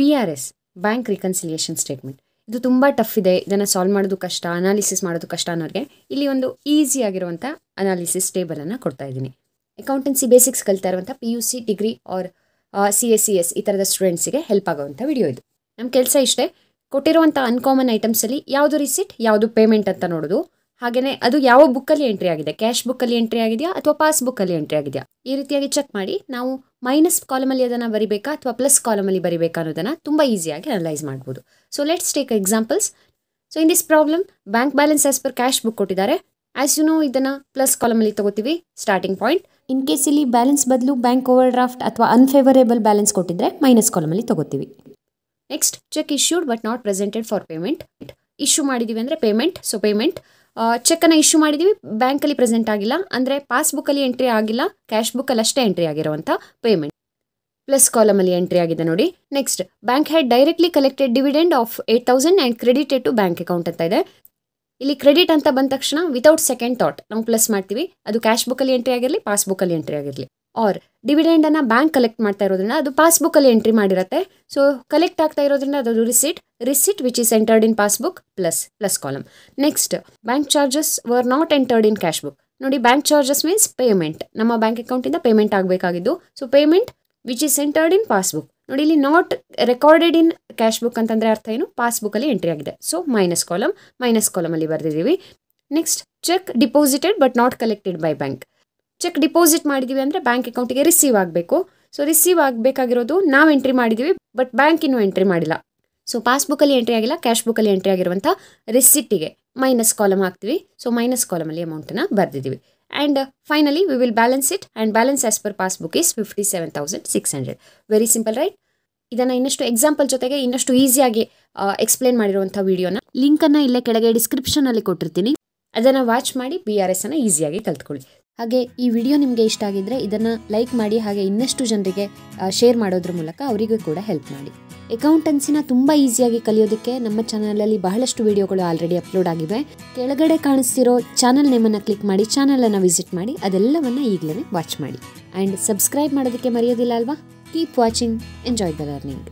BRS bank reconciliation statement ಇದು ತುಂಬ tough ಇದೆ. ಇದನ್ನು ಸಾಲ್ವ್ ಮಾಡೋದು ಕಷ್ಟ, ಅನಾಲಿಸಿಸ್ ಮಾಡೋದು ಕಷ್ಟ ಅನ್ನೋರಿಗೆ ಇಲ್ಲಿ ಒಂದು ಈಸಿ ಆಗಿರುವಂಥ ಅನಾಲಿಸಿಸ್ ಟೇಬಲನ್ನು ಕೊಡ್ತಾ ಇದ್ದೀನಿ. ಅಕೌಂಟೆನ್ಸಿ ಬೇಸಿಕ್ಸ್ ಕಲಿತಾ ಇರುವಂಥ PUC ಡಿಗ್ರಿ ಆರ್ CACS ಈ ಥರದ ಸ್ಟೂಡೆಂಟ್ಸಿಗೆ ಹೆಲ್ಪ್ ಆಗೋವಂಥ ವಿಡಿಯೋ ಇದು. ನಮ್ಮ ಕೆಲಸ ಇಷ್ಟೇ, ಕೊಟ್ಟಿರುವಂಥ ಅನ್ಕಾಮನ್ ಐಟಮ್ಸಲ್ಲಿ ಯಾವುದು ರಿಸಿಟ್ ಯಾವುದು ಪೇಮೆಂಟ್ ಅಂತ ನೋಡೋದು. ಹಾಗೆಯೇ ಅದು ಯಾವ ಬುಕ್ಕಲ್ಲಿ ಎಂಟ್ರಿ ಆಗಿದೆ, ಕ್ಯಾಶ್ ಬುಕ್ಕಲ್ಲಿ ಎಂಟ್ರಿ ಆಗಿದೆಯಾ ಅಥವಾ ಪಾಸ್ ಬುಕ್ಕಲ್ಲಿ ಎಂಟ್ರಿ ಆಗಿದೆಯಾ ಈ ರೀತಿಯಾಗಿ ಚೆಕ್ ಮಾಡಿ ನಾವು ಮೈನಸ್ ಕಾಲಮಲ್ಲಿ ಅದನ್ನು ಬರಿಬೇಕಾ ಅಥವಾ ಪ್ಲಸ್ ಕಾಲಮಲ್ಲಿ ಬರಿಬೇಕಾ ಅನ್ನೋದನ್ನು ತುಂಬ ಈಸಿಯಾಗಿ ಅನಲೈಸ್ ಮಾಡ್ಬೋದು. So let's take examples. So in this problem bank balance as per cash book ಕೊಟ್ಟಿದ್ದಾರೆ. ಆಸ್ ಯು ನೋ ಇದನ್ನು ಪ್ಲಸ್ ಕಾಲಮಲ್ಲಿ ತಗೋತೀವಿ ಸ್ಟಾರ್ಟಿಂಗ್ ಪಾಯಿಂಟ್. ಇನ್ ಕೇಸ್ ಇಲ್ಲಿ ಬ್ಯಾಲೆನ್ಸ್ ಬದಲು ಬ್ಯಾಂಕ್ ಓವರ್ ಡ್ರಾಫ್ಟ್ ಅಥವಾ ಅನ್ಫೇವರೇಬಲ್ ಬ್ಯಾಲೆನ್ಸ್ ಕೊಟ್ಟಿದ್ರೆ ಮೈನಸ್ ಕಾಲಮಲ್ಲಿ ತಗೋತೀವಿ. Next cheque issued but not presented for payment. Issue ಮಾಡಿದ್ದೀವಿ ಅಂದರೆ ಪೇಮೆಂಟ್. ಸೊ ಪೇಮೆಂಟ್ ಚೆಕ್ಕನ್ನು ಇಶ್ಯೂ ಮಾಡಿದ್ದೀವಿ, ಬ್ಯಾಂಕಲ್ಲಿ ಪ್ರೆಸೆಂಟ್ ಆಗಿಲ್ಲ ಅಂದರೆ ಪಾಸ್ಬುಕ್ಕಲ್ಲಿ ಎಂಟ್ರಿ ಆಗಿಲ್ಲ, ಕ್ಯಾಶ್ ಬುಕ್ಕಲ್ಲಿ ಅಷ್ಟೇ ಎಂಟ್ರಿ ಆಗಿರುವಂಥ ಪೇಮೆಂಟ್ ಪ್ಲಸ್ ಕಾಲಮಲ್ಲಿ ಎಂಟ್ರಿ ಆಗಿದೆ ನೋಡಿ. Next bank had directly collected dividend of 8,000 and credited to bank account ಅಂತ ಇದೆ. ಇಲ್ಲಿ ಕ್ರೆಡಿಟ್ ಅಂತ ಬಂದ ತಕ್ಷಣ ವಿತೌಟ್ ಸೆಕೆಂಡ್ ಥಾಟ್ ನಾವು ಪ್ಲಸ್ ಮಾಡ್ತೀವಿ. ಅದು ಕ್ಯಾಶ್ ಬುಕ್ಕಲ್ಲಿ ಎಂಟ್ರಿ ಆಗಿರಲಿ, ಪಾಸ್ಬುಕ್ಕಲ್ಲಿ ಎಂಟ್ರಿ ಆಗಿರಲಿ. ಆರ್ ಡಿವಿಡೆಂಡನ್ನು ಬ್ಯಾಂಕ್ ಕಲೆಕ್ಟ್ ಮಾಡ್ತಾ ಇರೋದ್ರಿಂದ ಅದು ಪಾಸ್ಬುಕ್ಕಲ್ಲಿ ಎಂಟ್ರಿ ಮಾಡಿರುತ್ತೆ. ಸೊ ಕಲೆಕ್ಟ್ ಆಗ್ತಾ ಇರೋದ್ರಿಂದ ಅದು receipt which is entered in passbook plus column. Next bank charges were not entered in cash book. ನೋಡಿ ಬ್ಯಾಂಕ್ ಚಾರ್ಜಸ್ ಮೀನ್ಸ್ ಪೇಮೆಂಟ್, ನಮ್ಮ ಬ್ಯಾಂಕ್ ಅಕೌಂಟಿಂದ ಪೇಮೆಂಟ್ ಆಗಬೇಕಾಗಿದ್ದು. So payment which is entered in passbook. ನೋಡಿ ಇಲ್ಲಿ not recorded in cash book ಅಂತಂದರೆ ಅರ್ಥ ಏನು, ಪಾಸ್ಬುಕ್ಕಲ್ಲಿ ಎಂಟ್ರಿ ಆಗಿದೆ. ಸೊ ಮೈನಸ್ ಕಾಲಮಲ್ಲಿ ಬರೆದಿದ್ದೀವಿ. Next cheque deposited but not collected by bank. Cheque deposit ಮಾಡಿದ್ದೀವಿ ಅಂದರೆ ಬ್ಯಾಂಕ್ ಅಕೌಂಟಿಗೆ ರಿಸೀವ್ ಆಗಬೇಕು. ಸೊ ರಿಸೀವ್ ಆಗಬೇಕಾಗಿರೋದು ನಾವು ಎಂಟ್ರಿ ಮಾಡಿದ್ದೀವಿ ಬಟ್ ಬ್ಯಾಂಕ್ ಇನ್ನೂ ಎಂಟ್ರಿ ಮಾಡಿಲ್ಲ. ಸೊ ಪಾಸ್ಬುಕ್ಕಲ್ಲಿ ಎಂಟ್ರಿ ಆಗಿಲ್ಲ, ಕ್ಯಾಶ್ ಬುಕ್ಕಲ್ಲಿ ಎಂಟ್ರಿ ಆಗಿರುವಂಥ ರಿಸಿಟ್ಟಿಗೆ ಮೈನಸ್ ಕಾಲಮ್ ಹಾಕ್ತೀವಿ. ಸೊ ಮೈನಸ್ ಕಾಲಮಲ್ಲಿ ಅಮೌಂಟನ್ನು ಬರೆದಿದ್ದೀವಿ. And finally we will balance it and balance as per passbook is 57,600. Very simple right. ಇದನ್ನು ಇನ್ನಷ್ಟು ಎಕ್ಸಾಂಪಲ್ ಜೊತೆಗೆ ಇನ್ನಷ್ಟು ಈಸಿಯಾಗಿ ಎಕ್ಸ್ಪ್ಲೇನ್ ಮಾಡಿರುವಂಥ ವಿಡಿಯೋನ ಲಿಂಕನ್ನು ಇಲ್ಲೇ ಕೆಳಗೆ ಡಿಸ್ಕ್ರಿಪ್ಷನಲ್ಲಿ ಕೊಟ್ಟಿರ್ತೀನಿ. ಅದನ್ನು ವಾಚ್ ಮಾಡಿ BRS ಅನ್ನು ಈಸಿಯಾಗಿ ಕಲ್ತ್ಕೊಳ್ಳಿ. ಹಾಗೆ ಈ ವಿಡಿಯೋ ನಿಮಗೆ ಇಷ್ಟ ಆಗಿದ್ದರೆ ಇದನ್ನು ಲೈಕ್ ಮಾಡಿ, ಹಾಗೆ ಇನ್ನಷ್ಟು ಜನರಿಗೆ ಶೇರ್ ಮಾಡೋದ್ರ ಮೂಲಕ ಅವರಿಗೂ ಕೂಡ ಹೆಲ್ಪ್ ಮಾಡಿ. ಅಕೌಂಟೆನ್ಸಿನ ತುಂಬ ಈಸಿಯಾಗಿ ಕಲಿಯೋದಕ್ಕೆ ನಮ್ಮ ಚಾನಲಲ್ಲಿ ಬಹಳಷ್ಟು ವಿಡಿಯೋಗಳು ಆಲ್ರೆಡಿ ಅಪ್ಲೋಡ್ ಆಗಿವೆ. ಕೆಳಗಡೆ ಕಾಣಿಸ್ತಿರೋ ಚಾನಲ್ ನೇಮನ್ನು ಕ್ಲಿಕ್ ಮಾಡಿ ಚಾನಲನ್ನು ವಿಸಿಟ್ ಮಾಡಿ ಅದೆಲ್ಲವನ್ನು ಈಗಲೇ ವಾಚ್ ಮಾಡಿ. ಆ್ಯಂಡ್ ಸಬ್ಸ್ಕ್ರೈಬ್ ಮಾಡೋದಕ್ಕೆ ಮರೆಯೋದಿಲ್ಲ ಅಲ್ವಾ. Keep watching, enjoy the learning.